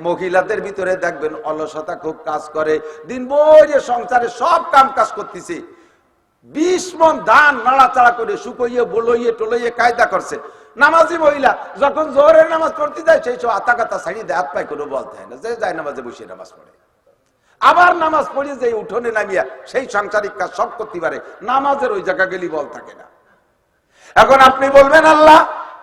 মহিলাদের ভিতরে দেখবেন অলসতা খুব কাজ করে, দিন ভরে সংসারে সব কাম কাজ করতেছে, 20 মণ ধান নাড়াচাড়া করে শুকইয়ে বলইয়ে টলইয়ে কায়দা করছে। নামাজি মহিলা যখন জোহরের নামাজ পড়তে যায় সেই সব আতা কাতা ছাড়িয়ে দেয়, হাত পায় করে বলতে হয় না, যে যায় নামাজে বসে নামাজ পড়ে। আবার নামাজ পড়ে যে উঠোনে নামিয়া সেই সাংসারিক কাজ সব করতে পারে, নামাজের ওই জায়গা গেলি বল থাকে না। এখন আপনি বলবেন আল্লাহ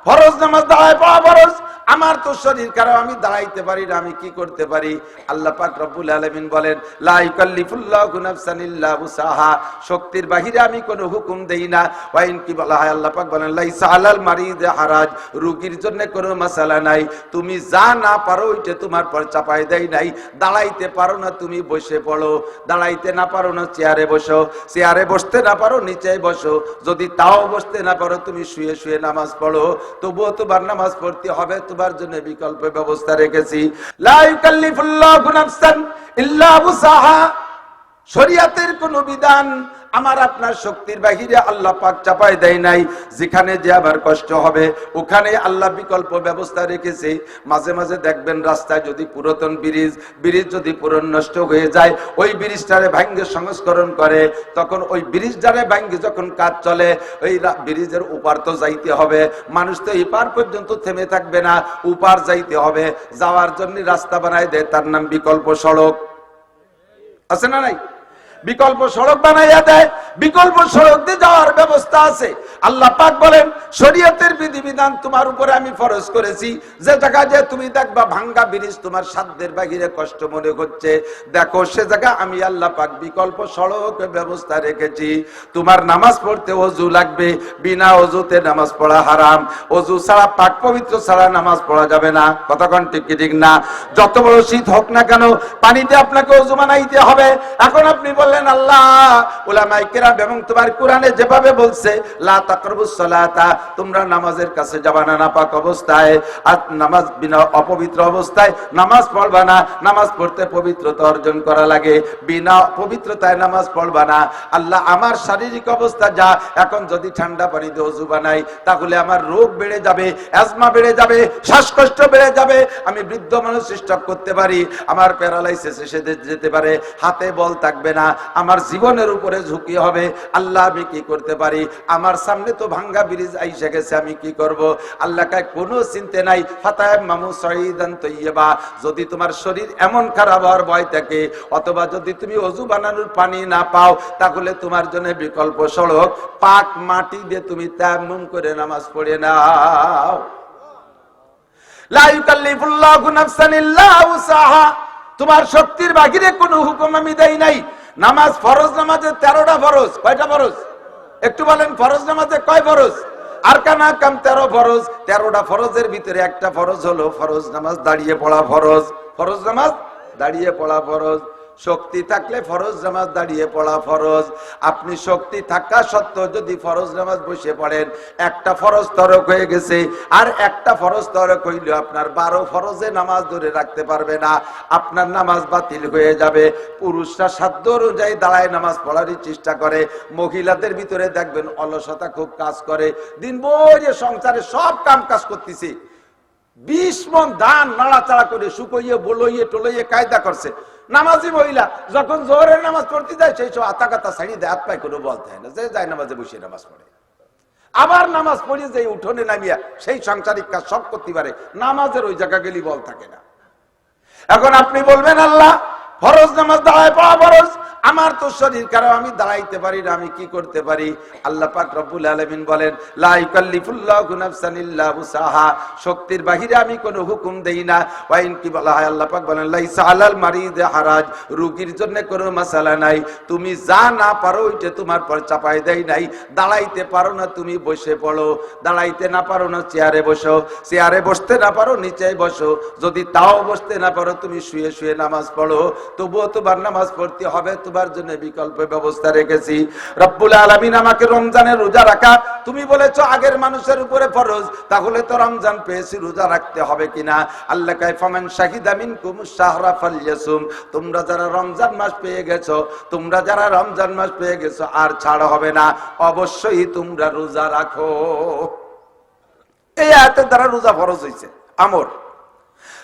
ফরজ নামাজ দাঁড়ায় পড়া ফরজ, আমার তো শরীর খারাপ, আমি দাঁড়াইতে পারি না, আমি কি করতে পারি? আল্লাহ পাক রব্বুল আলামিন বলেন লা ইউকাল্লিফুল্লাহু নাফসান ইল্লা উসাহা, শক্তির বাহিরে আমি কোনো হুকুম দেই না। ওয়াইন কি বলা হয়, আল্লাহ পাক বলেন লাইসা আলাল মারিদ হারাজ, রোগীর জন্য কোনো মাসালা নাই, তুমি যা না পারো ওইটা তোমার পর চাপাই দেই নাই। দাঁড়াইতে পারো না তুমি বসে পড়ো, দাঁড়াইতে না পারো না চেয়ারে বসো, চেয়ারে বসতে না পারো নিচে বসো, যদি তাও বসতে না পারো তুমি শুয়ে শুয়ে নামাজ পড়ো, তবুও তোমার নামাজ পড়তে হবে, তোমার জন্য বিকল্প ব্যবস্থা রেখেছি। লা ইউকাল্লিফুল্লাহু নাফসান ইল্লা উসাহা, শরীয়তের কোন বিধান আমার আপনার শক্তির বাহিরে আল্লাহ পাক চাপায় দেয় নাই। যেখানে যে আবার কষ্ট হবে ওখানে আল্লাহ বিকল্প ব্যবস্থা রেখেছে। মাঝে মাঝে দেখবেন রাস্তায় যদি পুরাতন ব্রিজ যদি পুরন নষ্ট হয়ে যায়, ওই ব্রিজটারে ভাঙ্গে সংস্করণ করে, তখন ওই ব্রিজটারে ভাঙ্গে যখন কাজ চলে, ওই ব্রিজের উপার তো যাইতে হবে, মানুষ তো এপার পর্যন্ত থেমে থাকবে না, উপার যাইতে হবে, যাওয়ার জন্য রাস্তা বানায় দেয়, তার নাম বিকল্প সড়ক। আছে না নাই? বিকল্প সড়ক বানাইয়া দেয়, বিকল্প সড়ক দিয়ে যাওয়ার ব্যবস্থা আছে। আল্লাহ পাক বলেন শরীয়তের বিধিবিধান তোমার উপরে আমি ফরজ করেছি। যে জায়গায় যে তুমি দেখবা ভাঙ্গা ব্রিজ তোমার সাধ্যের বাহিরে কষ্ট মনে হচ্ছে, দেখো সে জায়গা আমি আল্লাহ পাক বিকল্প সড়ক ব্যবস্থা রেখেছি। তোমার নামাজ পড়তে ওযু লাগবে, বিনা ওযুতে নামাজ পড়া হারাম, ওযু ছাড়া পাক পবিত্র ছাড়া নামাজ পড়া যাবে না। কতক্ষণ ঠিক কি ঠিক না? যত বড় শীত হোক না কেন পানিতে আপনাকে ওযু বানাইতে হবে। এখন আপনি বললেন আল্লাহ উলামায়ে কেরাম এবং তোমার কোরআনে যেভাবে বলছে লা তাকরাবুস সালাতা, তোমরা নামাজের কাছে যাবা না নাপাক অবস্থায়, আর নামাজ বিনা অপবিত্র অবস্থায় নামাজ পড়বা না, নামাজ পড়তে পবিত্রতা অর্জন করা লাগে, বিনা পবিত্রতায় নামাজ পড়বা না। আল্লাহ আমার শারীরিক অবস্থা যা, এখন যদি ঠান্ডা পানিতে ওযু বানাই তাহলে আমার রোগ বেড়ে যাবে, অ্যাজমা বেড়ে যাবে, শ্বাসকষ্ট বেড়ে যাবে, আমি বৃদ্ধ মানুষ স্ট্রোক করতে পারি, আমার প্যারালাইসিস এসে যেতে পারে, হাতে বল থাকবে না, আমার জীবনের উপরে ঝুঁকি হবে। আল্লাহ আমি কি করতে পারি? আমার সামনে তো ভাঙ্গা ব্রিজ আইসা গেছে, আমি কি করব? আল্লাহ কাছে কোনো চিন্তা নাই। ফাতায়াম্মামু সাঈদান তাইয়্যিবা, যদি তোমার শরীর এমন খারাপ হওয়ার ভয় থাকে অথবা যদি তুমি ওযু বানানোর পানি না পাও, তাহলে তোমার জন্য বিকল্প সড়ক পাক মাটি দিয়ে তুমি তায়াম্মুম করে নামাজ পড়ে নাও। লা ইউকাল্লিফুল্লাহু নাফসান ইল্লা উসাহা, তোমার শক্তির বাহিরে কোনো হুকুম আমি দেই নাই। নামাজ ফরজ নামাজে 13টা ফরজ। কয়টা ফরজ? একটু বলেন ফরজ নামাজে কয় ফরজ? আরকান আহকাম 13 ফরজ। 13টা ফরজের ভিতরে একটা ফরজ হলো ফরজ নামাজ দাঁড়িয়ে পড়া ফরজ। ফরজ নামাজ দাঁড়িয়ে পড়া ফরজ। শক্তি থাকলে ফরজ নামাজ দাঁড়িয়ে পড়া ফরজ। আপনি শক্তি থাকা সত্ত্বেও যদি ফরজ নামাজ বসে পড়েন, একটা ফরজ তরক হয়ে গেছে, আর একটা ফরজ তরক হইলে আপনার 12 ফরজে নামাজ ধরে রাখতে পারবে না, আপনার নামাজ বাতিল হয়ে যাবে। পুরুষরা সাধ্য অনুযায়ী দাঁড়ায় নামাজ পড়ারই চেষ্টা করে, মহিলাদের ভিতরে দেখবেন অলসতা খুব কাজ করে, দিন ভরে সংসারে সব কাম কাজ করতেছে, 20 মণ ধান নাড়াচাড়া করে শুকইয়ে বলইয়ে টলইয়ে কায়দা করছে। নামাজি মহিলা যখন জোহরের নামাজ পড়তে যায় সেই সব আতা কাতা ছাড়িয়ে দেয়, হাত পায় করে বলতে হয় না, যে যায় নামাজে বসে নামাজ পড়ে। আবার নামাজ পড়ে যে উঠোনে নামিয়া সেই সাংসারিক কাজ সব করতে পারে, নামাজের ওই জায়গা গেলি বল থাকে না। এখন আপনি বলবেন আল্লাহ ফরজ নামাজ দাঁড়ায় পড়া ফরজ, আমার তো শরীর খারাপ, আমি দাঁড়াইতে পারি না, আমি কি করতে পারি? আল্লাহ পাক রব্বুল আলামিন বলেন লা ইউকাল্লিফুল্লাহু নাফসান ইল্লা উসাহা, শক্তির বাহিরে আমি কোনো হুকুম দেই না। ওয়াইন কি বলা হয়, আল্লাহ পাক বলেন লাইসা আলাল মারিদ হারাজ, রোগীর জন্য কোনো মাসালা নাই, তুমি যা না পারো ওইটা তোমার পর চাপাই দেই নাই। দাঁড়াইতে পারো না তুমি বসে পড়ো, দাঁড়াইতে না পারো না চেয়ারে বসো, চেয়ারে বসতে না পারো নিচে বসো, যদি তাও বসতে না পারো তুমি শুয়ে শুয়ে নামাজ পড়ো, তবুও তোমার নামাজ পড়তে হবে, তোমার জন্য বিকল্প ব্যবস্থা রেখেছি। রব্বুল আলামিন আমাকে রমজানের রোজা রাখা, তুমি বলেছো আগের মানুষের উপরে ফরজ, তাহলে তো রমজান পেয়েছি, রোজা রাখতে হবে কিনা? আল্লাহ কয় ফামান শাহিদা মিনকুমুশ শাহরা ফালইয়াসুম, তোমরা যারা রমজান মাস পেয়ে গেছো, তোমরা যারা রমজান মাস পেয়ে গেছো আর ছাড় হবে না, অবশ্যই তোমরা রোজা রাখো। এই আয়াতের দ্বারা রোজা ফরজ হয়েছে আমর।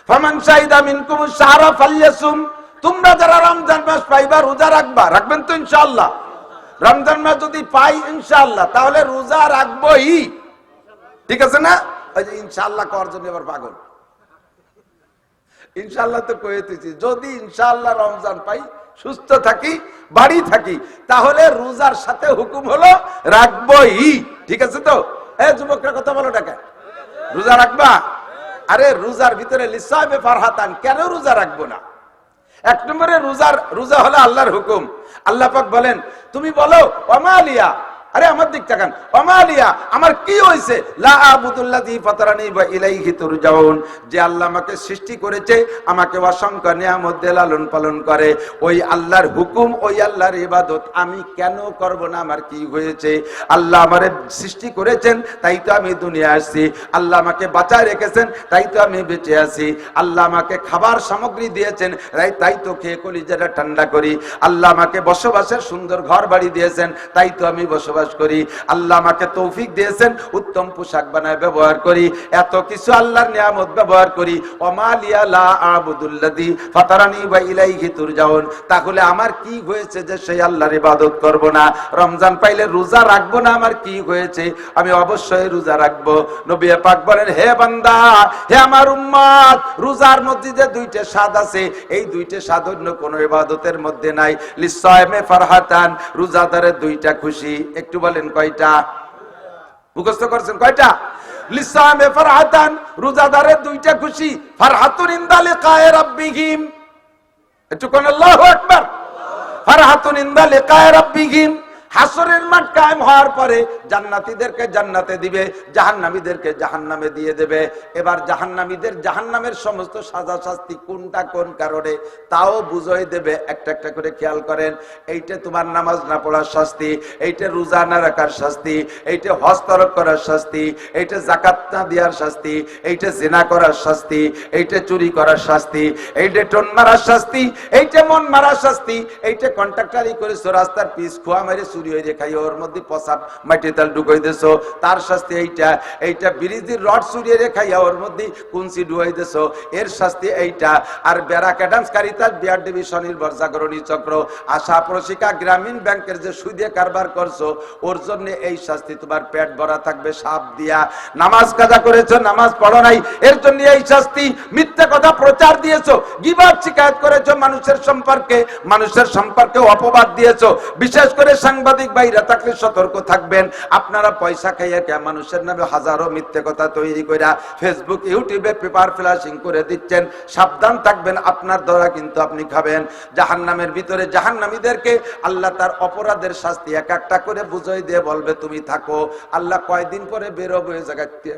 ফামান শাহিদা মিনকুমুশ শাহরা ফালইয়াসুম, তোমরা যারা রমজান মাস পাইবা রোজা রাখবা, রাখবেন তো ইনশাআল্লাহ? রমজান মাস যদি পাই ইনশাআল্লাহ তাহলে রোজা রাখবই, ঠিক আছে না? ওই যে ইনশাআল্লাহ করার জন্য এবার পাগল। ইনশাআল্লাহ তো কইতেছি, যদি ইনশাআল্লাহ রমজান পাই, সুস্থ থাকি, বাড়ি থাকি, তাহলে রোজার সাথে হুকুম হলো রাখবই, ঠিক আছে তো? যুবকরা কথা বলো টাকা, রোজা রাখবা? আরে রোজার ভিতরে লিসাবে ফারহাতান, কেন রোজা রাখবো না? এক নম্বরে রোজা হলো আল্লাহর হুকুম। আল্লাহ পাক বলেন, তুমি বলো ওমালিয়া, আরে আমার দিক তাকান, ওমালিয়া, আমার কি হয়েছে, লা আবুদুল্লাযী ফাতারানি ওয়া ইলাইহি তুরজাউন, যে আল্লাহ আমাকে সৃষ্টি করেছে, আমাকে অসংখ্য নিয়ামত দিয়ে লালন পালন করে, ওই আল্লাহর হুকুম, ওই আল্লাহর ইবাদত আমি কেন করব না? আমার কি হয়েছে? আল্লাহ আমারে সৃষ্টি করেছেন, তাই তো আমি দুনিয়া আসছি। আল্লাহ আমাকে বাঁচায় রেখেছেন, তাই তো আমি বেঁচে আছি। আল্লাহ আমাকে খাবার সামগ্রী দিয়েছেন, তাই তো খেয়ে কলিজাটা ঠান্ডা করি। আল্লাহ আমাকে বসবাসের সুন্দর ঘর বাড়ি দিয়েছেন, তাই তো আমি বসবাস করি। আল্লাহ আমাকে তৌফিক দিয়েছেন, উত্তম পোশাক বানায় ব্যবহার করি, এত কিছু আল্লাহর নিয়ামত ব্যবহার করি। ওমালিয়া লা আবুদুল্লাযী ফাতারানি ওয়া ইলাইহি তুরজাউন, তাহলে আমার কি হয়েছে যে সেই আল্লাহর ইবাদত করব না? রমজান পাইলে রোজা রাখবো না, আমার কি হয়েছে? আমি অবশ্যই রোজা রাখবো। নবী পাক বলেন, হে বান্দা, হে আমার উম্মত, রোজার মধ্যে যে দুইটা স্বাদ আছে, এই দুইটা স্বাদ অন্য কোন ইবাদতের মধ্যে নাই। লিসাইমে ফারহাতান, রোজাদারের দুইটা খুশি। একটু বলেন কয়টা? মুখস্থ করছেন কয়টা? লিসাইমে ফারহাতান, রোজাদারের দুইটা খুশি। ফারহাতুন ইনদা লিকায়ে রাব্বিহিম, একটু কোন আল্লাহু আকবার। ফারহাতুন ইনদা লিকায়ে রাব্বিহিম, হাসরের মাঠ কায়েম হওয়ার পরে জান্নাতীদেরকে জান্নাতে দিবে, জাহান্নামীদেরকে জাহান্নামে দিয়ে দেবে। এবার জাহান্নামীদের জাহান্নামের সমস্ত সাজা শাস্তি কোনটা কোন কারণে তাও বুঝিয়ে দেবে একটা একটা করে। খেয়াল করেন, এইটা তোমার নামাজ না পড়ার শাস্তি, এইটা রোজা না রাখার শাস্তি, এইটা হজ তরক করার শাস্তি, এইটা যাকাত না দেওয়ার শাস্তি, এইটা জিনা করার শাস্তি, এইটা চুরি করার শাস্তি, এইটা টোন মারার শাস্তি, এইটা মন মারার শাস্তি, এইটা কন্ট্রাক্টারি করেছো, রাস্তার পিস খোয়া মেরে ওর মধ্যে পচাপ মাটি তেল ঢুকাই দিছো, তার শাস্তি এইটা। এইটা ব্রিজের রড চুরিয়ে রেখাইয়া ওর মধ্যে কুঞ্চি ঢুকাই দিছো, এর শাস্তি এইটা। আর বেড়া ক্যাডান্সকারিতার বিআর ডিভিশন নির্ভর জাগরণী চক্র, আশা প্রশিকা গ্রামীণ ব্যাংকের যে সুদে কারবার করছো, ওর জন্য এই শাস্তি। তোমার পেট ভরা থাকবে সাপ দিয়া। নামাজ কাজা করেছো, নামাজ পড়ো নাই, এর জন্য এই শাস্তি। মিথ্যা কথা প্রচার দিয়েছো, গীবত শিকায়ত করেছো মানুষের সম্পর্কে অপবাদ দিয়েছো। বিশেষ করে সাংবাদিক ভাইরা থাকলে সতর্ক থাকবেন। আপনারা পয়সা খাইয়া কে মানুষের নামে হাজারো মিথ্যে কথা তৈরি করে ফেসবুক, ইউটিউবে পেপার ফ্ল্যাশিং করে দিচ্ছেন। সাবধান থাকবেন, আপনার দ্বারা কিন্তু আপনি খাবেন। জাহান্নামের ভিতরে জাহান্নামীদেরকে আল্লাহ তার অপরাধের শাস্তি এক একটা করে বুঝাই দিয়ে বলবে, তুমি থাকো। আল্লাহ কয়দিন পরে বেরোবে জায়গাতে,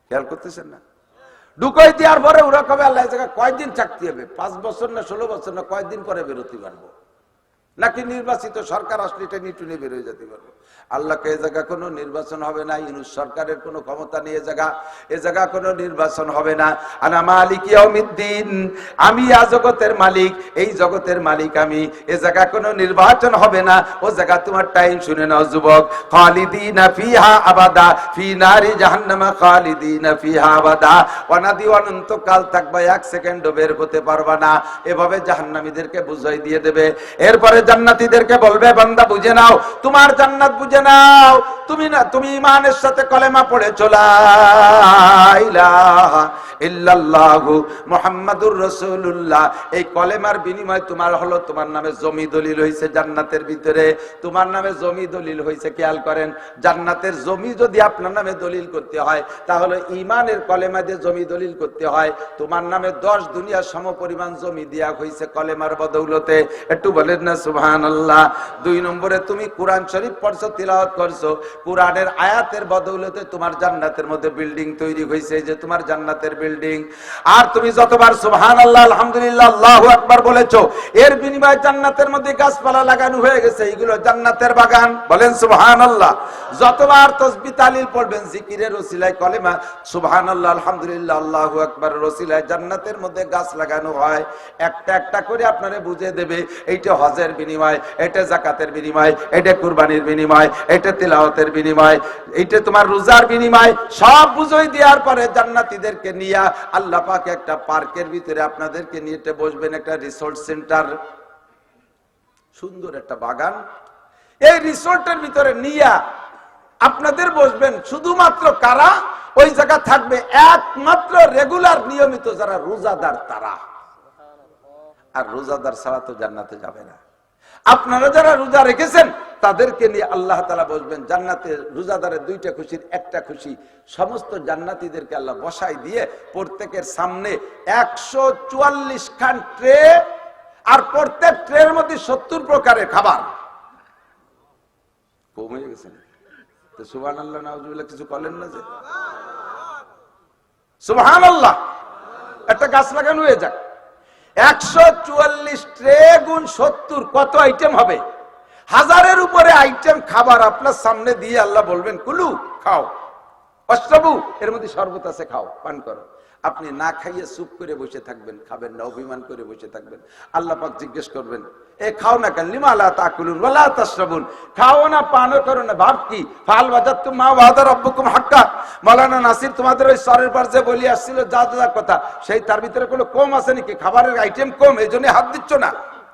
খেয়াল করতেছেন না? ঢুকাই দেওয়ার পরে ওরা কবে আল্লাহ জায়গা কয়দিন থাকতে হবে? 5 বছর না 16 বছর না কয়দিন পরে বেরোতে পারবো? নাকি নির্বাচিত সরকার আসলে এটা নিটুনে বের হয়ে যেতে পারবো? আল্লাহকে এ জায়গা কোনো নির্বাচন হবে না। ইউনূস সরকারের কোনো ক্ষমতা নেই, এ জায়গা কোনো নির্বাচন হবে না। আনা মালিক ইয়াউমিদ্দিন, আমি জগতের মালিক, এই জগতের মালিক আমি। এ জায়গা কোনো নির্বাচন হবে না। ও জায়গা তোমার টাইম শুনে নাও যুবক। খালিদিনা ফিহা আবাদা, ফি নারি জাহান্নামা খালিদিনা ফিহা আবাদা। অনাদি অনন্তকাল থাকবে, 1 সেকেন্ডও বের হতে পারবা না। এভাবে জাহান্নামীদেরকে বুঝাই দিয়ে দেবে। এরপরে জান্নাতীদেরকে বলবে, বান্দা বুঝে নাও, তোমার জান্নাত বুঝে নাও। তুমি ইমানের সাথে কলেমা পড়েছো, লা ইলাহা ইল্লাল্লাহু মুহাম্মাদুর রাসূলুল্লাহ। এই কলেমার বিনিময়ে তোমার হলো, তোমার নামে জমি দলিল হয়েছে জান্নাতের ভিতরে। তোমার নামে জমি দলিল হয়েছে। খেয়াল করেন, জান্নাতের জমি যদি আপনার নামে দলিল করতে হয়, তাহলে ইমানের কলেমা দিয়ে জমি দলিল করতে হয়। তোমার নামে 10 দুনিয়ার সমপরিমাণ জমি দেয়া হয়েছে কলেমার বদৌলতে। একটু বলেন না সুবহানাল্লাহ। 2 নম্বরে, তুমি কোরআন শরীফ পড়ছো, তিলাওয়াত করছো, কোরআনের আয়াতের বদৌলতে তোমার জান্নাতের মধ্যে বিল্ডিং তৈরি হয়েছে, যে তোমার জান্নাতের বিল্ডিং। আর তুমি যতবার সুবহানাল্লাহ, আলহামদুলিল্লাহ, আল্লাহু আকবার বলেছো, এর বিনিময়ে জান্নাতের মধ্যে গাছপালা লাগানো হয়ে গেছে, এইগুলো জান্নাতের বাগান। বলেন সুবহানাল্লাহ। যতবার তাসবিহ তাহলিল পড়বেন, জিকিরের ওসিলায়, কলেমা সুবহানাল্লাহ, আলহামদুলিল্লাহ, আল্লাহু আকবার ওসিলায় জান্নাতের মধ্যে গাছ লাগানো হয়। একটা একটা করে আপনারে বুঝিয়ে দেবে। এইটা হজের বিনিময়, এটা জাকাতের বিনিময়, এটা কুরবানির বিনিময়, এটা তিলাওয়াতের বিনিময়, এটা তোমার রোজার বিনিময়, সব বুঝাই দেওয়ার পরে জান্নাতীদেরকে নিয়ে আল্লাহ পাক একটা পার্কের ভিতরে আপনাদেরকে নিয়ে বসবেন, একটা রিসোর্ট সেন্টার, সুন্দর একটা বাগান, এই রিসোর্টের ভিতরে নিয়ে আপনাদের বসবেন। শুধুমাত্র কারা ওই জায়গা থাকবে? একমাত্র রেগুলার নিয়মিত যারা রোজাদার তারা। আর রোজাদার ছাড়া তো জান্নাতে যাবে না। আপনারা যারা রোজা রেখেছেন তাদেরকে নিয়ে আল্লাহ তাআলা বসবেন জান্নাতে। রোজাদারের দুইটা খুশির একটা খুশি, সমস্ত জান্নাতীদেরকে আল্লাহ বসাই দিয়ে প্রত্যেকের সামনে 144 খান ট্রে, আর প্রত্যেক ট্রের মধ্যে 70 প্রকারের খাবার। কম হয়ে গেছে তো সুবহানাল্লাহ নাউজুবিল্লাহ কিছু বলেন না যে সুবহানাল্লাহ, একটা গাছ লাগানো হয়ে যাক। 144 ট্রে গুণ 70 কত আইটেম হবে? 1000-এর উপরে আইটেম খাবার আপনার সামনে দিয়ে আল্লাহ বলবেন কুলু, খাও, অশ্রবু, এর মধ্যে শরবত আছে, খাও, পান করো। আপনি না খাইয়ে চুপ করে বসে থাকবেন, খাবেন না, অভিমান করে বসে থাকবেন। আল্লাহ পাক জিজ্ঞেস করবেন, এ খাও না কেন? লিমা লা তাকুলুন ওয়া লা তাশরাবুন, খাও না, পানও করো না, ভাব কি? ফাল ওয়াজাতুম মা ওয়াদা রাব্বুকুম হাক্কা। মাওলানা নাসির তোমাদের ওই সরের পার যে বলি আসছিল যা যা কথা, সেই তার ভিতরে কোনো কম আছে নাকি? খাবারের আইটেম কম, এই জন্য হাত দিচ্ছ না?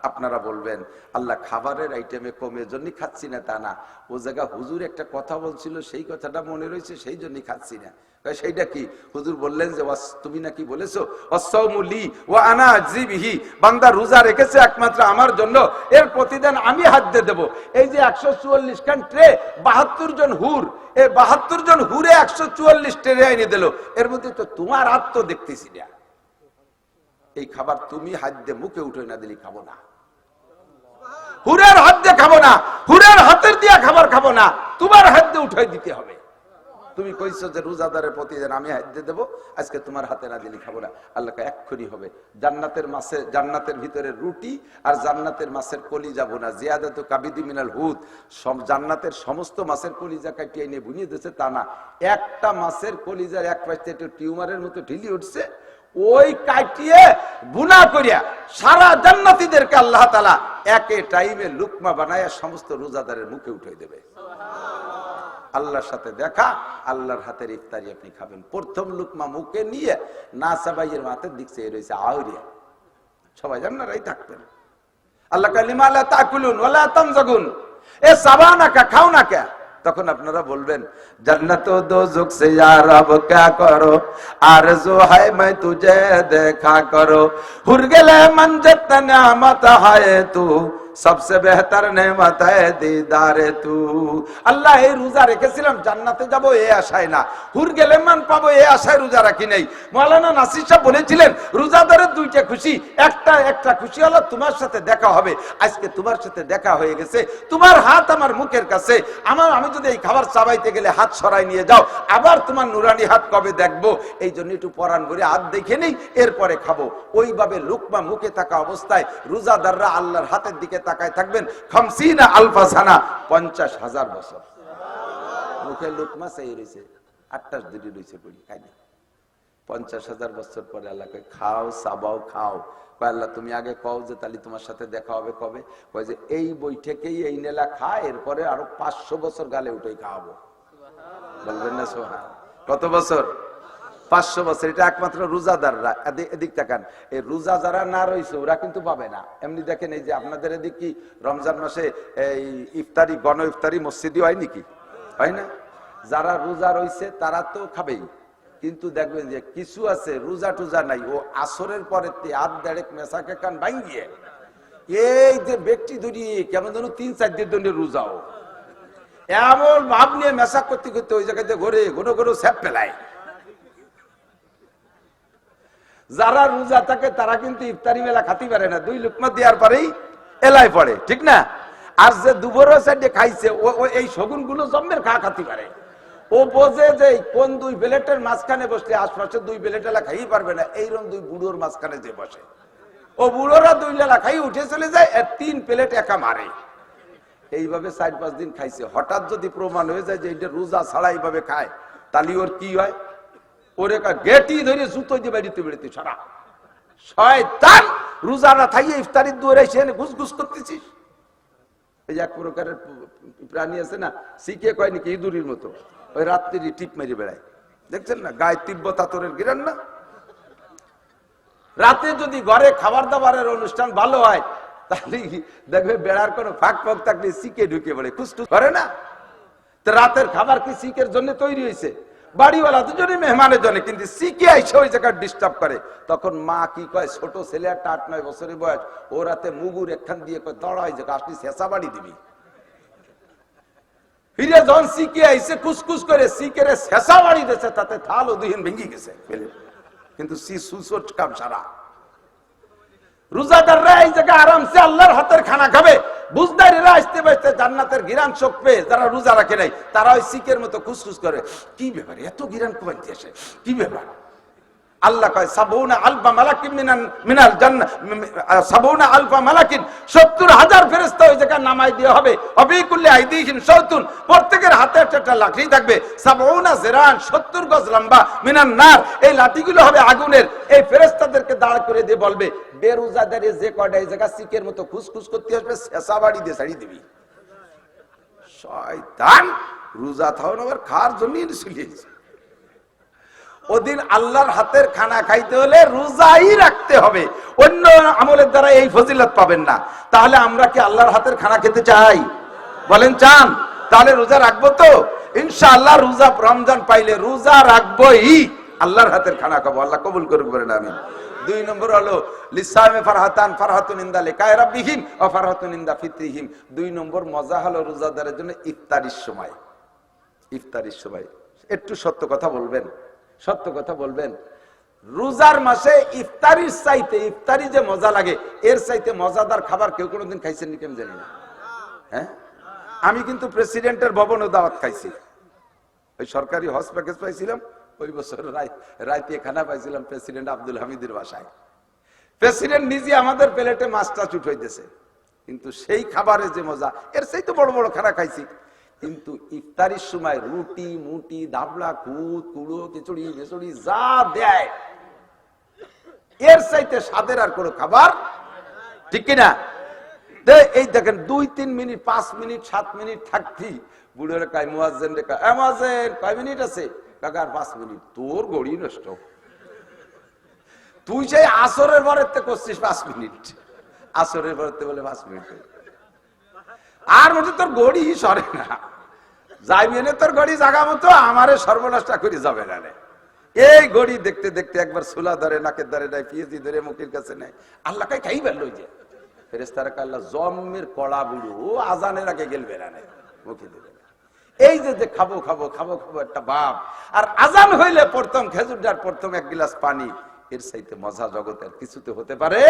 আপনারা বলবেন আল্লাহ খাবারের আইটেমে কম, এই জন্যই খাচ্ছি না, তা না, ও জায়গা হুজুর একটা কথা বলছিল, সেই কথাটা মনে রয়েছে, সেই জন্যই খাচ্ছি না। সেইটা কি? হুজুর বললেন যে তুমি নাকি বলেছো ওয়াসসাউমু লি ওয়া আনা আজজি বিহি, বান্দা রোজা রেখেছে একমাত্র আমার জন্য, এর প্রতিদান আমি হাত দিয়ে দেব। এই যে 144 খান ট্রে, 72 জন হুর, এই 72 জন হুরে 144 ট্রে এনে দিল, এর মধ্যে তো তোমার হাত তো দেখতেছি না। এই খাবার তুমি হাত দিয়ে মুখে উঠে না দিলে খাবো না, হুরের হাত দিয়ে খাবো না, হুরের হাতের দিয়ে খাবার খাবো না, তোমার হাত দিয়ে উঠাই দিতে হবে। তুমি কইছো যে রোজাদারের প্রতিদিন আমি হাত দিয়ে দেবো, আজকে তোমার হাতে না দিলে খাবো না। আল্লাহকে এক্ষুনি হবে জান্নাতের মাছে, জান্নাতের ভিতরে রুটি আর জান্নাতের মাছের কলিজা বোনা, জিয়াদাতু কাবিদি মিনাল হুদ, সব জান্নাতের সমস্ত মাছের কলিজা কাটিয়ে নিয়ে বুনিয়ে দিয়েছে তা না, একটা মাছের কলিজার এক পাশে একটু টিউমারের মতো ঢিলি উঠছে, ওই কাটিয়ে বুনা করিয়া সারা জান্নাতীদেরকে আল্লাহ তাআলা একে টাইমে লুকমা বানায়া সমস্ত রোজাদারের মুখে উঠাই দেবে। আল্লাহর সাথে দেখা, আল্লাহর হাতের ইফতারি আপনি খাবেন। প্রথম লুকমা মুখে নিয়ে না সাবাইয়ের মাথার দিক চেয়ে রয়েছে আউরিয়া, সবাই জান্নারাই থাকবেন। আল্লাহ কালিমা লা তাকুলুন ওয়া লা তামজাগুন, এ সাবানা কা, খাও না কে? তখন আপনারা বলবেন জান্নাত ও দোজখ সে ইয়া রব क्या करो, आरज़ू है मैं तुझे देखा करो, हुर गले मंजत नेमत है तू, सबसे बेहतर नेमत है दीदारे तू। আল্লাহ এই রোজা রেখেছিলাম জান্নাতে যাব এই আশায় না, হুর গেলে মান পাবো এই আশায় রোজা রাখি নাই। মাওলানা নাসির সাহেব বলেছিলেন রোজাদারের দুইটা খুশি, একটা খুশি হলো তোমার সাথে দেখা হবে, আজকে তোমার সাথে দেখা হয়ে গেছে, তোমার হাত আমার মুখের কাছে, আমি যদি এই খাবার চাবাইতে গেলে হাত সরাই নিয়ে যাও, আবার তোমার নুরানি হাত কবে দেখবো, এই জন্য একটু পরাণ করে হাত দেখে নেই, এরপরে খাবো। ওইভাবে লুকমা মুখে থাকা অবস্থায় রোজাদাররা আল্লাহর হাতের দিকে তাকায় থাকবেন 50 আলফা সানা, 50,000 বছর। মুখে লুকমা সেই রয়েছে 28 দিনই রয়েছে, বলি খাই না। 50,000 বছর পরে আল্লাহকে খাও, সাবাও, খাও। আল্লাহ তুমি আগে কও যে তাহলে তোমার সাথে দেখা হবে কবে? কয় যে এই বৈঠকেই এই নেলা খা, এরপরে আরো 500 বছর গালে উঠেই খাওয়াবো। বলবেন না সোহান? কত বছর? 500 বছর। এটা একমাত্র রোজাদাররা। এদিক তাকান, এই রোজা যারা না রয়েছে ওরা কিন্তু পাবে না। এমনি দেখেন এই যে আপনাদের এদিক কি রমজান মাসে এই ইফতারি, গণ ইফতারি মসজিদে হয় নাকি? হয় না? যারা রোজা রয়েছে তারা তো খাবেই, কিন্তু দেখবেন যে কিছু আছে রোজা টুজা নাই, ও আসরের পরে আধ দেড়েক মেসাকে কান ভাঙ্গিয়ে এই যে ব্যক্তি ধরিয়ে কেমন যেন 3-4 দিন ধরে রোজাও এমন ভাব নিয়ে মেসা করতে করতে ওই জায়গাতে ঘুরে ঘুরো ঘুরো স্যাপ ফেলায়। যারা রোজা থাকে তারা কিন্তু ইফতারি মেলা খাতে পারে না, 2 লুকমা দেওয়ার পরেই এলাই পড়ে, ঠিক না? আর যে দুপুরের সাইডে খাইছে ও এই শগুন গুলো জম্মের খাতে পারে। ও বোঝে যে কোন 2 প্লেটের মাঝখানে বসলে আশপাশে 2 প্লেট এলা খাই পারবে না, এইরকম 2 বুড়োর মাঝখানে যে বসে, ও বুড়োরা 2 লেলা খাই উঠে চলে যায়, 3 প্লেট একা মারে। এইভাবে 4-5 দিন খাইছে। হঠাৎ যদি প্রমাণ হয়ে যায় যে এটা রোজা ছাড়া এইভাবে খায়, তাহলে ওর কি হয়? ওরে গেটি ধরে জুতো দিয়ে বেরিতে বেরিতে সারা শয়তান, রোজা না থাইয়ে ইফতারির দুয়ারে এসে ঘুস ঘুস করতেছিস, এই এক প্রকারের প্রাণী আছে না, শিখে কয় নাকি ইঁদুরের মতো, ওই রাত্রি টিপ মেরে বেড়ায়, দেখছেন না, গায়ে তিব্বত আতরের গিরান না। রাতে যদি ঘরে খাবার দাবারের অনুষ্ঠান ভালো হয়, তাহলে দেখবে বেড়ার কোনো ফাঁক ফাঁক থাকলে শিখে ঢুকে পড়ে, খুসটুস করে না। তো রাতের খাবার কি শিখের জন্য তৈরি হয়েছে? বাড়িওয়ালা তো জন্য, মেহমানের জন্য, কিন্তু শিখে আইসে ওই জায়গায় ডিস্টার্ব করে। তখন মা কি কয়, ছোট ছেলে একটা 8-9 বছরের বয়স, ও রাতে মুগুর একখান দিয়ে কয় দড়াই যে আসলি শেষা বাড়ি দিবি। ফিরে যখন শিখে আইসে কুসকুস করে শিখের শেষা বাড়ি দিয়েছে, তাতে থাল ও দুহিন ভেঙে গেছে ফেলে, কিন্তু সুসট কাম সারা। রোজাদাররা এই জায়গায় আরামসে আল্লাহর হাতের খানা খাবে, বুঝদারিরা আসতে বসতে জান্নাতের গিরান চোখ পেয়ে যারা রোজা রাখে নাই, তারা ওই শিখের মতো খুসখুস করে, কি ব্যাপার এত গিরান কমাইতে আসে, কি ব্যাপার? আল্লাহ কয় সাবউনা আলফা মালাকিন মিনাল জান্নাহ, সাবউনা আলফা মালাকিন, 70,000 ফেরেশতা ওই জায়গায় নামাই দেওয়া হবে। অফি কুল্লি আইদিহিম শাওতুন, প্রত্যেকের হাতে একটা লাঠি থাকবে, সাবউনা জিরান, 70 গজ লম্বা, মিনান নার, এই লাঠিগুলো হবে আগুনের। এই ফেরেশতাদেরকে দাঁড় করে দিয়ে বলবে, বেরোজাদারে যে কয়টা এই জায়গা শিখের মতো খুসখুস করতে আসবে, শেষা বাড়ি দিয়ে ছাড়ি দিবি। শয়তান রোজা থাও না খাওয়ার জন্যই চলিয়েছে। ওদিন আল্লাহর হাতের খানা খাইতে হলে রোজাই রাখতে হবে, অন্য আমলের দ্বারা এই ফজিলত পাবেন না। তাহলে আমরা কি আল্লাহর হাতের খানা খেতে চাই? বলেন চান? তাহলে রোজা রাখবো তো ইনশাআল্লাহ। রোজা রমজান পাইলে রোজা রাখবোই, আল্লাহর হাতের খানা খাবো, আল্লাহ কবুল করুক বলেন আমিন। 2 নম্বর হলো লিসামে ফারহাতান, ফারহাতুন ইনদা লিকায়ে রাব্বিহিম ওয়া ফারহাতুন ইনদা ফিতরিহিম। 2 নম্বর মজা হলো রোজাদারের জন্য ইফতারির সময়। ইফতারির সময় একটু সত্য কথা বলবেন, সত্য কথা বলবেন। রোজার মাসে ইফতারির চাইতে, ইফতারি যে মজা লাগে, এর চাইতে মজাদার খাবার কেউ কোনোদিন খাইছেন নি? কেমন জানি না, হ্যাঁ। আমি কিন্তু প্রেসিডেন্টের ভবনে দাওয়াত খাইছি, ওই সরকারি হজ প্যাকেজ পাইছিলাম, ওই বছর রাইতে খানা পাইছিলাম প্রেসিডেন্ট আব্দুল হামিদের বাসায়। প্রেসিডেন্ট নিজে আমাদের প্লেটে মাছটা চুট হইতেছে, কিন্তু সেই খাবারে যে মজা, এর চাইতে বড় বড় খানা খাইছি। কিন্তু ইফতারির সময় রুটি মুটি ধাবলা খুদ কুড়ো খিচুড়ি মিচুড়ি যা দেয়, এর চাইতে স্বাদের আর কোনো খাবার, ঠিক কিনা? এই দেখেন 2-3 মিনিট 5 মিনিট 7 মিনিট থাকতি বুড়োর কায় মুয়াজ্জিন রে কয়, মুয়াজ্জিন কয় মিনিট আছে? কাকা আর 5 মিনিট। তোর গড়ি নষ্ট, তুই সেই আসরের পরেতে করছিস 5 মিনিট, আসরের পরেতে বলে 5 মিনিট, আর মধ্যে তোর গড়ি সরে না, যাইবি না তোর গড়ি জাগা মতো, আমারে সর্বনাশটা করে যাবে না। এই গড়ি দেখতে দেখতে একবার সুলা ধরে, নাকের ধরে নেয়, পিএজি ধরে মুখের কাছে নেয়, আল্লাহ কাই খাই বেরলো যে ফেরেশতারা আল্লাহ জম্মের কড়া বুড়ো, ও আজানের আগে গেলবে না, মুখে দেবে না। এই যে খাবো খাবো খাবো খাবো একটা ভাব, আর আজান হইলে প্রথম খেজুরটার প্রথম 1 গ্লাস পানি, এর চাইতে মজা জগতের কিছুতে হতে পারে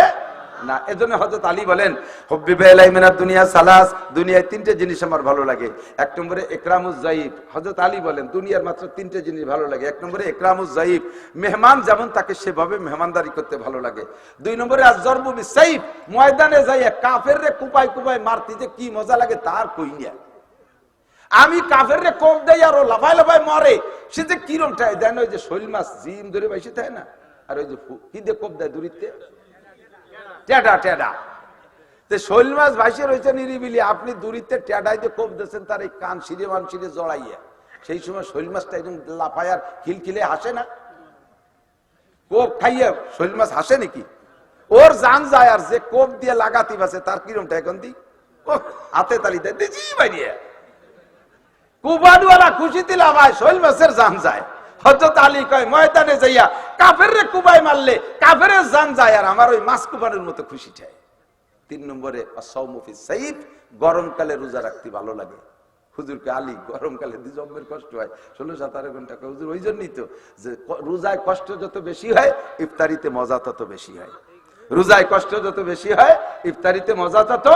না। এজন্য হযরত আলী বলেন, হুব্বিবা ইলাইয়া মিনাদ দুনিয়া সালাস, দুনিয়ায় 3টে জিনিস আমার ভালো লাগে। 1 নম্বরে ইকরামুজ যায়িফ। হযরত আলী বলেন দুনিয়ার মাত্র 3টে জিনিস ভালো লাগে। 1 নম্বরে ইকরামুজ যায়িফ, মেহমান যেমন তাকে সেভাবে মেহমানদারি করতে ভালো লাগে। 2 নম্বরে আয-যরবু বিস-সাইফ, ময়দানে যাইয়া কাফেররে কুপাই কুপাই মারতে যে কি মজা লাগে তার কই না। আমি কাফেররে কোপ দেই আর ও লাফায় লাফায় মরে, সে যে কিরম টাই দেন, ওই যে শৈল মাছ জিম ধরে বাইসে থাকে না, আর ওই যে কি দিয়ে কোপ দেয় দূরিতে টেডা টেডা, তো শৈল মাছ ভাইসে রয়েছে নিরিবিলি, আপনি দূরিতে টেডাই দিয়ে কোপ দিচ্ছেন তার এই কান সিঁড়ে মান সিঁড়ে জড়াইয়া, সেই সময় শৈল মাছটা একদম লাফায় আর খিলখিলে হাসে না? কোপ খাইয়া শৈল মাছ হাসে নাকি? ওর জান যায়, আর যে কোপ দিয়ে লাগাতি বাসে তার কিরমটা এখন দি হাতে তালি দেয় দিজি বাইরিয়া, কুবানওয়ালা খুশি দিলা ভাই শৈল মাছের জান যায়। হযরত আলী কয় ময়দানে যাইয়া কাফেররে কুবাই মারলে কাফেরের জান যায়, আর আমার ওই মাছ কুবানের মতো খুশি চায়। 3 নম্বরে আস-সাওমু ফিস-সাইফ, গরমকালে রোজা রাখতে ভালো লাগে। হুজুরকে আলী গরমকালে জম্মের কষ্ট হয়, 16-17 ঘন্টা। হুজুর ওই জন্যই তো যে রোজায় কষ্ট যত বেশি হয় ইফতারিতে মজা তত বেশি হয়। রোজায় কষ্ট যত বেশি হয় ইফতারিতে মজা তত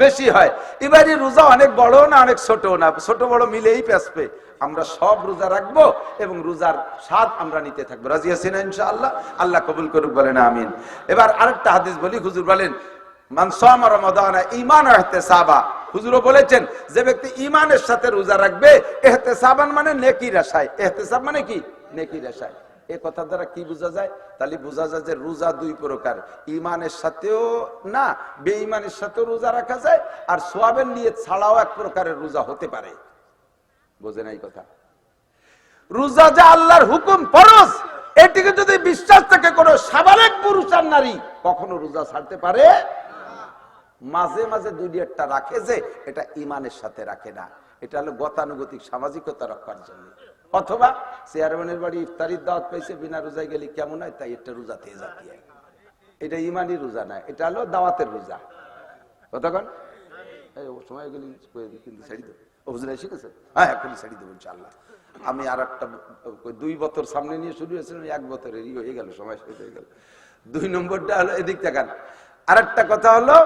বেশি হয়। এবারে রোজা অনেক বড় না অনেক ছোট না, ছোট বড় মিলেই পেছবে। আমরা সব রোজা রাখবো এবং রোজার স্বাদ আমরা নিতে থাকবো। রাজি আছেন ইনশাআল্লাহ? আল্লাহ কবুল করুক বলেন আমিন। এবার আরেকটা হাদিস বলি। হুজুর বলেন মান সামা রমাদান ঈমান ওয়া ইহতিসাবা, হুজুরও বলেছেন যে ব্যক্তি ঈমানের সাথে রোজা রাখবে, ইহতিসাবান মানে নেকির আশায়, ইহতিসাব মানে কি? নেকির আশায়। এই কথা দ্বারা কি বোঝা যায়? তাহলে বোঝা যায় যে রোজা দুই প্রকার, ইমানের সাথেও না বেঈমানের সাথেও রোজা রাখা যায়, আর সোয়াবের নিয়ত ছাড়াও এক প্রকারের রোজা হতে পারে। বোঝেন এই কথা? রোজা যে আল্লাহর হুকুম ফরজ, এটিকে যদি বিশ্বাস থেকে কোনো সাবালেক পুরুষ আর নারী কখনো রোজা ছাড়তে পারে, মাঝে মাঝে দুই একটা রাখে যে এটা ইমানের সাথে রাখে না, এটা হলো গতানুগতিক সামাজিকতা রক্ষার জন্য। অথবা চেয়ারম্যানের বাড়ি ইফতারির দাওয়াত পাইছে, বিনা রোজায় গেলে কেমন হয়, তাই একটা রোজা থেকে জাতীয়, এটা ইমানি রোজা না, এটা হলো দাওয়াতের রোজা। কতক্ষণ সময় গেলি কিন্তু ছাড়ি দেবো, বুঝলে শিখেছে? হ্যাঁ এখন ছাড়ি দেবো ইনশাআল্লাহ। আমি আর একটা 2 বছর সামনে নিয়ে শুরু হয়েছিলাম, 1 বছরেরই হয়ে গেল, সময় শেষ হয়ে গেল। 2 নম্বরটা হলো এদিক দেখান। আর একটা কথা হলো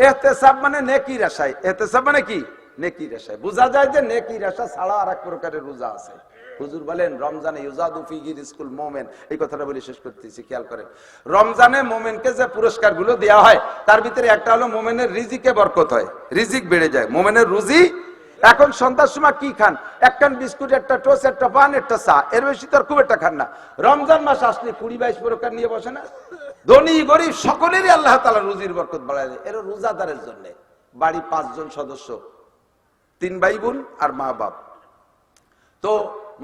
ইহতেসাব মানে নেকির আশায়। ইহতেসাব মানে কি? নেকির আশায়। বোঝা যায় যে নেকির আশা ছাড়া আর এক প্রকারের রোজা আছে। হুজুর বলেন রমজানে ইউজাদু ফিহি রিজকুল মুমিন, এই কথাটা বলে শেষ করতেছি, খেয়াল করেন। রমজানে মুমিনকে যে পুরস্কারগুলো দেওয়া হয় তার ভিতরে একটা হলো মুমিনের রিজিকে বরকত হয়, রিজিক বেড়ে যায়, মুমিনের রুজি। এখন সন্ধ্যার সময় কি খান? একটা বিস্কুট, একটা টোস্ট, একটা পান, একটা চা, এর বেশি তো আর খুব একটা খান না। রমজান মাস আসলে 20-22 প্রকার নিয়ে বসে না? ধনী গরিব সকলেরই আল্লাহ তাআলা রুজির বরকত বাড়ায় দেয়। এর রোজাদারের জন্য। বাড়ি 5 জন সদস্য, 3 ভাই বোন আর মা বাপ। তো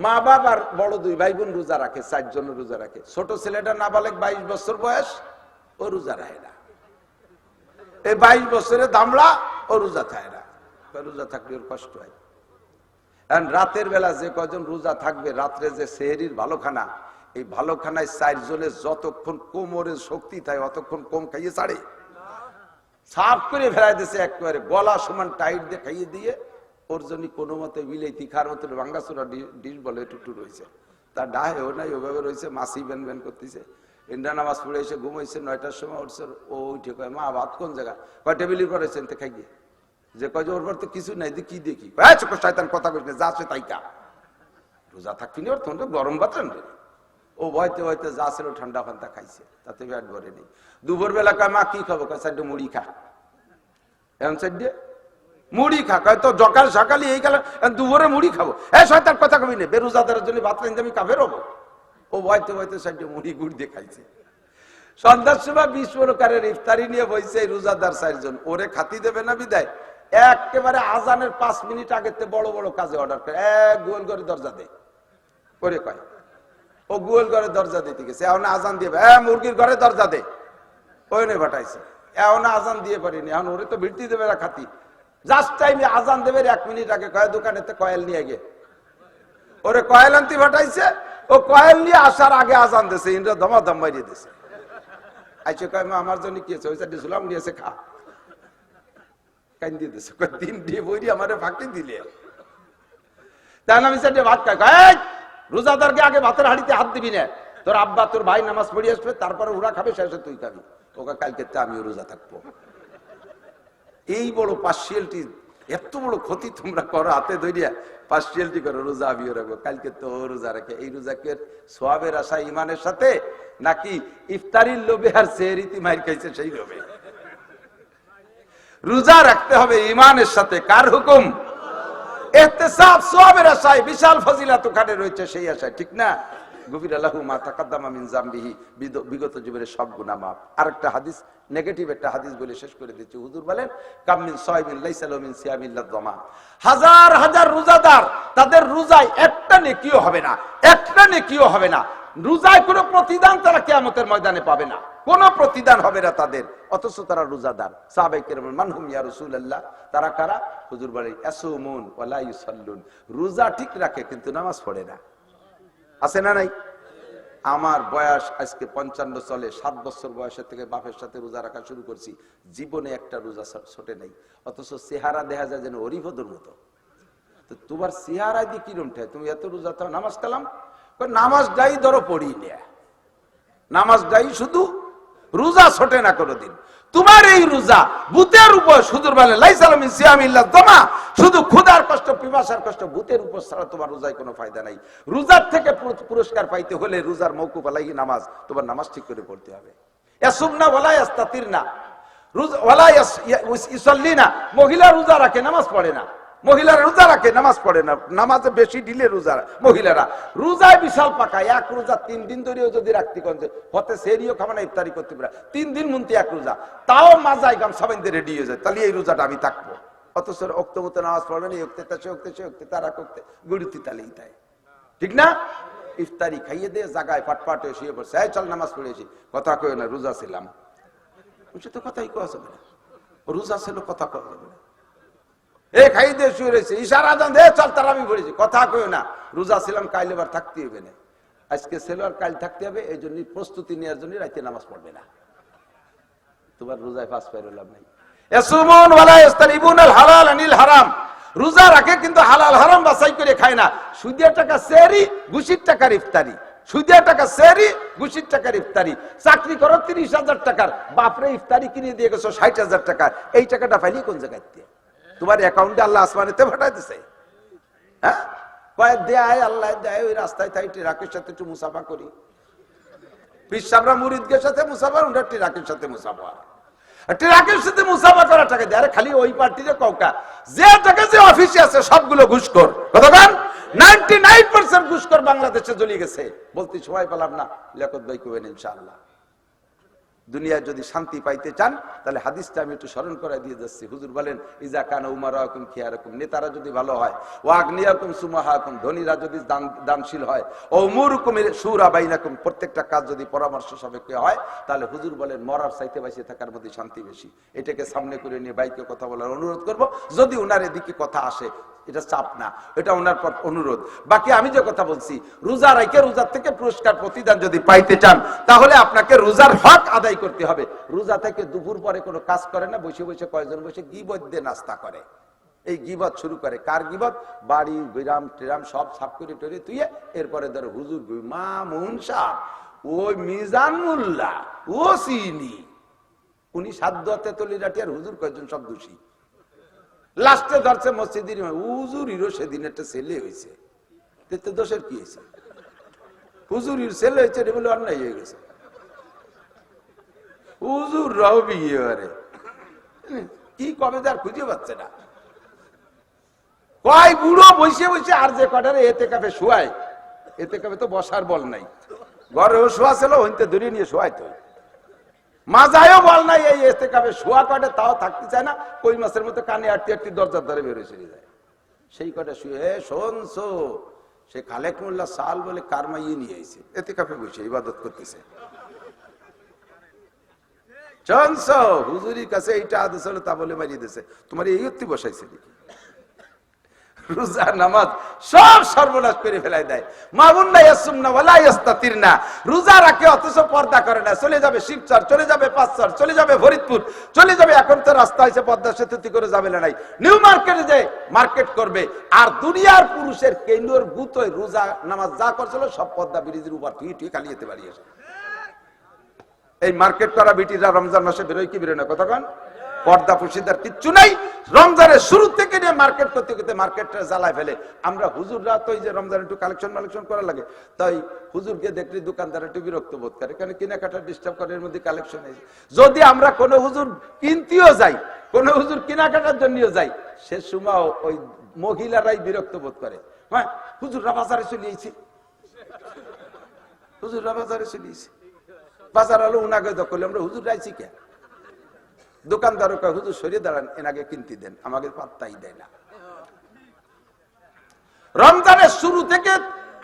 মা বাপ আর বড় 2 ভাই বোন রোজা রাখে, 4 জন রোজা রাখে। ছোট ছেলেটা নাবালেগ 22 বছর বয়স, ও রোজা রাখে না। এই 22 বছরে দামড়া, ও রোজা থাকে না। রোজা থাকলে ওর কষ্ট হয়। রাতের বেলা যে কজন রোজা থাকবে, রাত্রে যে সেহরির ভালো খানা, এই ভালো খানায় 4 জনের যতক্ষণ কোমরের শক্তি থাকে অতক্ষণ কম খাইয়ে ছাড়ে, সাফ করে ফেলাই দিয়েছে একেবারে, গলা সমান টাইট দিয়ে খাইয়ে দিয়ে ওর জন্য কোনো মতে বিলেতি খার মতো ভাঙ্গাচোরা ডিশ বলে টুটু রয়েছে, তার ডাহেও নাই, ওভাবে রয়েছে, মাসি ব্যান ব্যান করতেছে। ইন্ডিয়া নামাজ পড়ে এসে ঘুমাইছে, 9টার সময় উঠছে, ও উঠে কয় মা ভাত কোন জায়গা? কয় টেবিলি করেছেন তো খাইয়ে। যে কয় যে ওর পর তো কিছু নাই, কি দেখি? শয়তান কথা কইস না, যা আছে তাই কা। রোজা থাকবি না, ওর তখন গরম ভাত রান্না। ও ভয়তে ভয়তে যা ছিল ঠান্ডা ফান্ডা খাইছে, তাতে পেট ভরে নেই। দুপুর বেলা কয় মা কি খাবো? কয় 4টে মুড়ি খা। এখন 4টে মুড়ি খা। কয় তো সকাল সকালে এই গেল, দুপুরে মুড়ি খাবো। শয়তান কথা কবি না, বেরোজাদারের জন্য ভাত রান্না আমি কাফের হবো। ও ভয়তে ভয়তে 4টে মুড়ি গুড় দিয়ে খাইছে। সন্ধ্যার সময় 20 প্রকারের ইফতারি নিয়ে বইছে রোজাদার 4 জন। ওরে খাতি দেবে না বিদায় একেবারে আজানের 5 মিনিট আগে বড় বড় কাজে অর্ডার করে, গোল করে দরজা দে করে কয়। ও গোল ঘরে দরজা দিতে গেছে, এখন আজান দিয়ে মুরগির ঘরে দরজা দে, ওই নে পাঠাইছে। এখন আজান দিয়ে পারিনি, এখন ওরে তো ভিড়তি দেবে না খাতি। জাস্ট টাইমে আজান দেবে 1 মিনিট আগে কয় দোকানেতে কয়েল নিয়ে গে, ওরে কয়েল আনতে পাঠাইছে। ও কয়েল নিয়ে আসার আগে আজান দিয়েছে, ইন্দ্র দমা দম মারিয়ে দিয়েছে। আইসে কয় মা আমার জন্য কি আছে? ওই চারটি ঝুলাম নিয়েছে, খা। কান্দি দিয়েছে, দিন দিয়ে বই আমারে ফাঁকি দিলে তাহলে আমি চারটে ভাত খাই। রোজাদারকে আগে ভাতের হাঁড়িতে হাত দিবি না, তোর আব্বা তোর ভাই নামাজ পড়ে আসবে, তারপরে ওরা খাবে, শেষে তুই খাবি। ওকে কালকে আমিও রোজা থাকবো। এই বড় পার্সিয়ালিটি, এত বড় ক্ষতি তোমরা করো, হাতে ধরিয়া পার্সিয়ালিটি করো, রোজা আমিও রাখবো, কালকে তো রোজা রাখে। এই রোজাকে সোয়াবের আশা ইমানের সাথে, নাকি ইফতারির লোভে আর সেহরিতে মাইর খাইছে সেই লোভে? রোজা রাখতে হবে ইমানের সাথে। কার হুকুম? ইহতিসাব সোয়াবের আশায় বিশাল ফজিলত ওখানে রয়েছে, সেই আশায়, ঠিক না? গফির লাহু মা তাকাদ্দামা মিন যামবিহি, বিগত জীবনের সব গুনাহ মাফ। আরেকটা হাদিস, নেগেটিভ একটা হাদিস বলে শেষ করে দিচ্ছি। হুজুর বলেন কাম মিন সাইমিন লাইসা লাহু মিন সিয়ামিল্লাহ যামা, হাজার হাজার রোজাদার, তাদের রোজায় একটা নেকিও হবে না, একটা নেকিও হবে না। রোজায় কোনো প্রতিদান তারা কিয়ামতের ময়দানে পাবে না, কোনো প্রতিদান হবে না তাদের, অথচ তারা রোজাদার। সাহাবায়ে কেরাম মানহুম ইয়া রাসূলুল্লাহ, তারা কারা? হুজুর বলেন ইয়াসুমুন ওয়া লা ইউসাল্লুন, রোজা ঠিক রাখে কিন্তু নামাজ পড়ে না। আছে না নাই? আমার বয়স আজকে 55 চলে, 7 বছর বয়সের থেকে বাপের সাথে রোজা রাখা শুরু করছি, জীবনে একটা রোজা ছোটে নাই, অথচ চেহারা দেখা যায় যেন অরিভদর মতো। তো তোমার চেহারা দিয়ে কিরম ঠায়, তুমি এত রোজা তো নামাজ কালাম? নামাজটাই ধরো পড়ি নিয়ে, নামাজটাই শুধু, রোজা ছোটে না কোনোদিন। তোমার এই রোজা ভূতের উপর, হুজুর বলেন লাইসা লাহু মিন সিয়ামিল্লাহ যামা, শুধু ক্ষুধার কষ্ট, পিপাসার কষ্ট, ভূতের উপর ছাড়া তোমার রোজায় কোনো ফায়দা নাই। রোজার থেকে পুরস্কার পাইতে হলে রোজার মওকুফ আলাইহি নামাজ, তোমার নামাজ ঠিক করে পড়তে হবে। ইয়াসুমনা ওয়ালা ইয়াস্তাতিরনা, ওয়ালা ইউসাল্লিনা, মহিলা রোজা রাখে নামাজ পড়ে না, মহিলারা রোজা রাখে, নামাজ পড়ে না, নামাজে বেশি ঢিলে রোজা মহিলারা, রোজায় বিশাল পাকা, এক রোজা 3 দিন ধরেও যদি রাখতে কনছে হতে সেরিও খাবে না, ইফতারি করতে পারে 3 দিন মুন্তি এক রোজা, তাও মাজায় গাম সবাই রেডি হয়ে যায়, তাহলে এই রোজাটা আমি থাকবো। অথচ অক্ত মতো নামাজ পড়বে না, সে তারা করতে গুড়িতে তালেই তাই, ঠিক না? ইফতারি খাইয়ে দিয়ে জায়গায় পাটপাট হয়ে শুয়ে পড়ছে, এই চল নামাজ পড়েছি, কথা কয় না, রোজা ছিলাম। তো কথাই কোয়া যাবে না, রোজা ছিল কথা কওয়া যাবে না। এ খাই দিয়ে শুয়ে রয়েছে, ইশারা দেন দে চল তারাবি পড়েছি, কথা কয় না, রোজা ছিলাম, কাল এবার থাকতে হবে না, আজকে ছিল আর কাল থাকতে হবে, এই জন্য প্রস্তুতি নেওয়ার জন্য রাতে নামাজ পড়বে না, তোমার রোজায় পাস পাইলাম নাই। ইয়াসুমুন ওয়ালা ইস্তালিবুনাল হালাল আনিল হারাম, রোজা রাখে কিন্তু হালাল হারাম বাছাই করে খায় না। সুদের টাকা সেহরি, ঘুষির টাকার ইফতারি, সুদের টাকা সেহরি, ঘুষির টাকার ইফতারি। চাকরি করো 30,000 টাকার, বাপরে ইফতারি কিনে দিয়ে গেছো 60,000 টাকার, এই টাকাটা পাইলি কোন জায়গায়? তোমার অ্যাকাউন্টে আল্লাহ আসমানেতে পাঠাই দিছে, হ্যাঁ কয়েক দেয়, আল্লাহ দেয়, ওই রাস্তায় তাই ট্রাকের সাথে একটু মুসাফা করি, পিসাবরা মুরিদদের সাথে মুসাফা, ওটা ট্রাকের সাথে মুসাফা, ট্রাকের সাথে মুসাফা করার টাকা দেয়। আরে খালি ওই পার্টিতে কৌকা, যে টাকা যে অফিসে আছে সবগুলো ঘুষখোর, কতক্ষণ 99% ঘুষখোর বাংলাদেশে জ্বলিয়ে গেছে। বলতে সময় পেলাম না, লিয়াকত ভাই কবেন ইনশাআল্লাহ। দুনিয়ায় যদি শান্তি পাইতে চান তাহলে হাদিসটা আমি একটু স্মরণ করে দিয়ে যাচ্ছি। হুজুর বলেন, ইজা কানা উমারাকুম খিয়ারাকুম, নেতারা যদি ভালো হয়, ওয়া আগনিয়াকুম সুমাহাকুম, ধনীরা যদি দানশীল হয়, ও উমুরুকুম শুরা বাইনাকুম, প্রত্যেকটা কাজ যদি পরামর্শ সাপেক্ষে হয়, তাহলে হুজুর বলেন মরার চাইতে বেঁচে থাকার মধ্যে শান্তি বেশি। এটাকে সামনে করে নিয়ে বাইকে কথা বলার অনুরোধ করব, যদি উনার এদিকে কথা আসে, এটা চাপ না, এটা ওনার পর অনুরোধ। বাকি আমি যে কথা বলছি, রোজা রাখে রোজার থেকে পুরস্কার প্রতিদান যদি পাইতে চান, তাহলে আপনাকে রোজার হক আদায় করতে হবে। রোজা থেকে দুপুর পরে কোনো কাজ করে না, বসে বসে কয়েকজন বসে গীবত দিয়ে নাস্তা করে, এই গীবত শুরু করে। কার গীবত? বাড়ি বিরাম টিরাম সব সাফ করে টরে তুইয়ে, এরপরে ধরো হুজুর মামুন সাহেব, ওই মিজান মোল্লা, ও চিনি, উনি সাধ্য তেতলিরাটি, আর হুজুর কয়েকজন সব দোষী। লাস্টে ধরছে মসজিদের হুজুরিরও সেদিন একটা ছেলে হয়েছে, দোষের কি হয়েছে? হুজুরির ছেলে হয়েছে বলে অন্যায় হয়ে গেছে, হুজুর রাও বিয়ে করে কি কবে তার খুঁজে পাচ্ছে না। কয় বুড়ো বসে বসে আর যে কটারে এতে কাপে শোয়ায়, এতে কাপে তো বসার বল নাই, ঘরেও শোয়া ছিল, হইতে ধরিয়ে নিয়ে শোয়াই তো মাজায়ও বল নাই, এই এতে কাপে শোয়া কটে তাও থাকতে চায় না, কই মাছের মতো কানে আটটি আটটি দরজার ধরে বেরোয় চলে যায়। সেই কটা শুয়ে শোনছো, সে খালেক মোল্লা সাল বলে কারমাইয়ে নিয়ে আইছে, এতে কাপে বসে ইবাদত করতেছে। শুনছো, হুজুরির কাছে এইটা আদেশ হলো, তা বলে মারিয়ে দিছে, তোমার এই উত্তি বসাইছে দেখি। রোজা নামাজ সব সর্বনাশ করে ফেলাই দেয়। মামুন্না ইয়াসুমনা ওয়ালা ইস্তাতিরনা, রোজা রাখে অথচ পর্দা করে না, চলে যাবে শিবচর, চলে যাবে পাঁচচর, চলে যাবে ফরিদপুর, চলে যাবে, এখন তো রাস্তা হয়েছে পদ্মা সেতু করে যাবে না, নাই নিউ মার্কেটে যায় মার্কেট করবে। আর দুনিয়ার পুরুষের কেন্দ্রের গুতোয় রোজা নামাজ যা করছিল সব পদ্মা ব্রিজের উপর তুই তুই খালি যেতে পারি। এই মার্কেট করা বিটিরা রমজান মাসে বেরোয় কি বেরোয় না, কতক্ষণ পর্দা পুশিদার কিচ্ছু নাই। রমজানের শুরু থেকে নিয়ে মার্কেট করতে করতে মার্কেটটা জ্বালায় ফেলে। আমরা হুজুররা তো এই যে রমজানে একটু কালেকশন করা লাগে, তাই হুজুরকে দেখলে দোকানদার একটু বিরক্ত বোধ করে, কারণ কেনাকাটা ডিস্টার্ব করে, এর মধ্যে কালেকশন আছে। যদি আমরা কোনো হুজুর কিনতেও যাই, কোন হুজুর কেনাকাটার জন্যও যাই, সে সময় ওই মহিলারাই বিরক্ত বোধ করে। হ্যাঁ, হুজুররা বাজারে চলিয়েছি, হুজুররা বাজারে চলিয়েছি, বাজার হলো উনাকে দখলে, আমরা হুজুর রাইছি কে? দোকানদারও কয় হুজুর সরিয়ে দাঁড়ান, এনাকে কিনতে দেন, আমাকে পাত্তাই দেয় না। রমজানের শুরু থেকে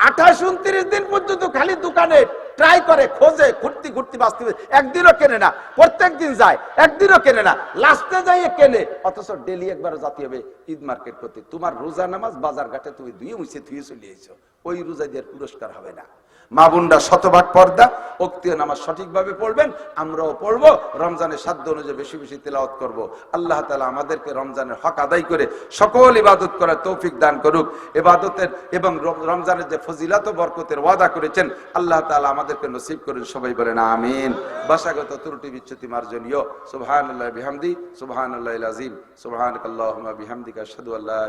28-29 দিন পর্যন্ত খালি দোকানে ট্রাই করে, খোঁজে, ঘুরতে বাঁচতে, একদিনও কেনে না, প্রত্যেক দিন যায়, একদিনও কেনে না, লাস্টে যাইয়ে কেনে। অথচ ডেলি একবার জাতি হবে ঈদ মার্কেট করতে। তোমার রোজা নামাজ বাজার ঘাটে তুমি ধুয়ে মুছে ধুয়ে চলে এসেছো, ওই রোজা দিয়ে পুরস্কার হবে না। মা বোনরা শতভাগ পর্দা, ওক্তীয় নামাজ সঠিকভাবে পড়বেন, আমরাও পড়বো, রমজানের সাধ্য অনুযায়ী বেশি বেশি তেলাওয়াত করব। আল্লাহ তাআলা আমাদেরকে রমজানের হক আদায় করে সকল ইবাদত করার তৌফিক দান করুক। ইবাদতের এবং রমজানের যে ফজিলত ও বরকতের ওয়াদা করেছেন, আল্লাহ তাআলা আমাদেরকে নসিব করুন, সবাই বলেন আমিন। ভাষাগত ত্রুটি বিচ্যুতি মার্জনীয়। সুবহানাল্লাহি বিহামদি, সুবহানাল্লাহিল আযীম, সুবহানাকাল্লাহুম্মা বিহামদিকা, আশহাদু আল্লা